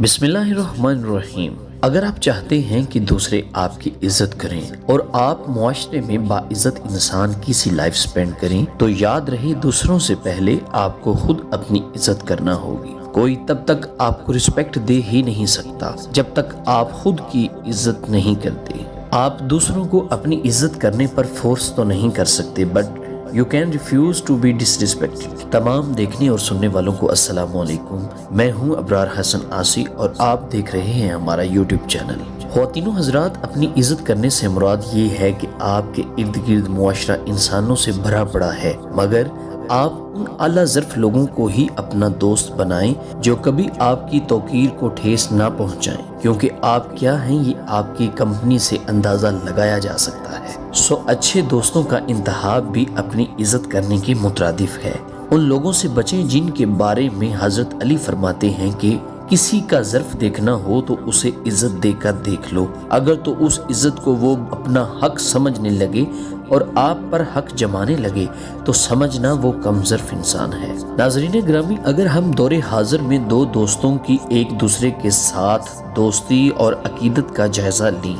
बिस्मिल्लाहिर्रहमानिर्रहीम। अगर आप चाहते हैं कि दूसरे आपकी इज्जत करें और आप मुआशरे में बाइज्जत इंसान की सी लाइफ स्पेंड करें, तो याद रहे दूसरों से पहले आपको खुद अपनी इज्जत करना होगी। कोई तब तक आपको रिस्पेक्ट दे ही नहीं सकता जब तक आप खुद की इज्जत नहीं करते। आप दूसरों को अपनी इज्जत करने पर फोर्स तो नहीं कर सकते, but you can refuse to be disrespected. तमाम देखने और सुनने वालों को अस्सलाम वालेकुम। मैं हूं अबरार हसन आसी और आप देख रहे हैं हमारा यूट्यूब चैनल। ख्वातीनो हजरात, अपनी इज्जत करने से मुराद ये है कि आपके इर्द गिर्द मुआशरा इंसानों से भरा पड़ा है, मगर आप उन आला ज़र्फ लोगों को ही अपना दोस्त बनाएं जो कभी आपकी तौकीर को ठेस ना पहुंचाएं, क्योंकि आप क्या हैं ये आपकी कंपनी से अंदाज़ा लगाया जा सकता है। सो अच्छे दोस्तों का इंतखाब भी अपनी इज्जत करने के मुतरादिफ है। उन लोगों से बचें जिनके बारे में हजरत अली फरमाते हैं कि किसी का ज़र्फ देखना हो तो उसे इज्जत देकर देख लो। अगर तो उस इज्जत को वो अपना हक समझने लगे और आप पर हक जमाने लगे तो समझना वो कम ज़र्फ इंसान है। नाज़रीन ग्रामी, अगर हम दौरे हाजिर में दो दोस्तों की एक दूसरे के साथ दोस्ती और अकीदत का जायजा ली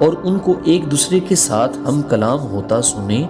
और उनको एक दूसरे के साथ हम कलाम होता सुने,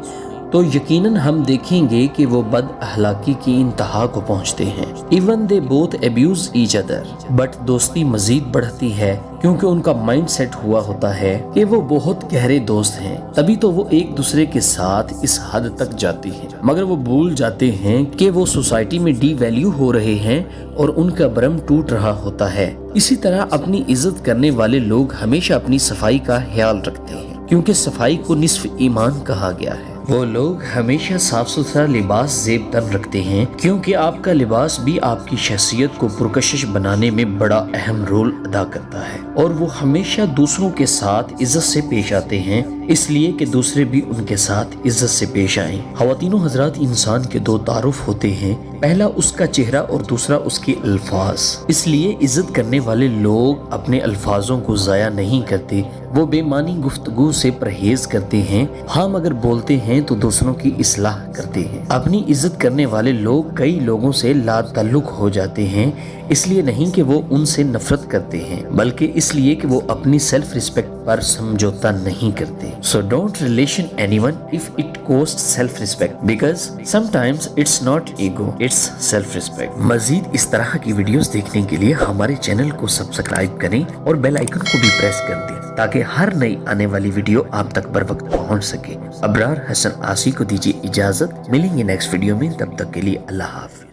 तो यकीनन हम देखेंगे कि वो बद अखलाकी की इंतहा को पहुंचते हैं। Even they both abuse each other, but दोस्ती मजीद बढ़ती है क्योंकि उनका माइंड सेट हुआ होता है कि वो बहुत गहरे दोस्त हैं। तभी तो वो एक दूसरे के साथ इस हद तक जाते हैं, मगर वो भूल जाते हैं कि वो सोसाइटी में डी वैल्यू हो रहे हैं और उनका भरम टूट रहा होता है। इसी तरह अपनी इज्जत करने वाले लोग हमेशा अपनी सफाई का ख्याल रखते हैं, क्योंकि सफाई को निस्फ ईमान कहा गया है। वो लोग हमेशा साफ सुथरा लिबास जेब तन रखते हैं, क्योंकि आपका लिबास भी आपकी शख्सियत को पुरकशिश बनाने में बड़ा अहम रोल अदा करता है। और वो हमेशा दूसरों के साथ इज्जत से पेश आते हैं, इसलिए कि दूसरे भी उनके साथ इज्जत से पेश आएं। ख्वातीनो हजरात, इंसान के दो तारुफ होते हैं, पहला उसका चेहरा और दूसरा उसके अल्फाज। इसलिए इज्जत करने वाले लोग अपने अल्फाजों को ज़ाया नहीं करते, वो बेमानी गुफ्तगू से परहेज करते हैं। हाँ, मगर बोलते हैं तो दूसरों की इस्लाह करते हैं। अपनी इज्जत करने वाले लोग कई लोगों से लाताल्लुक हो जाते हैं, इसलिए नहीं कि वो उनसे नफरत करते हैं, बल्कि इसलिए कि वो अपनी सेल्फ रिस्पेक्ट पर समझौता नहीं करते। So don't relation anyone if it cost self respect, because sometimes it's not ego, it's self respect. मजीद इस तरह की वीडियोस देखने के लिए हमारे चैनल को सब्सक्राइब करें और बेल आइकन को भी प्रेस कर दें, ताकि हर नई आने वाली वीडियो आप तक बर वक्त पहुंच सके। अबरार हसन आसी को दीजिए इजाजत। मिलेंगे नेक्स्ट वीडियो में, तब तक के लिए अल्लाह हाफ़िज़।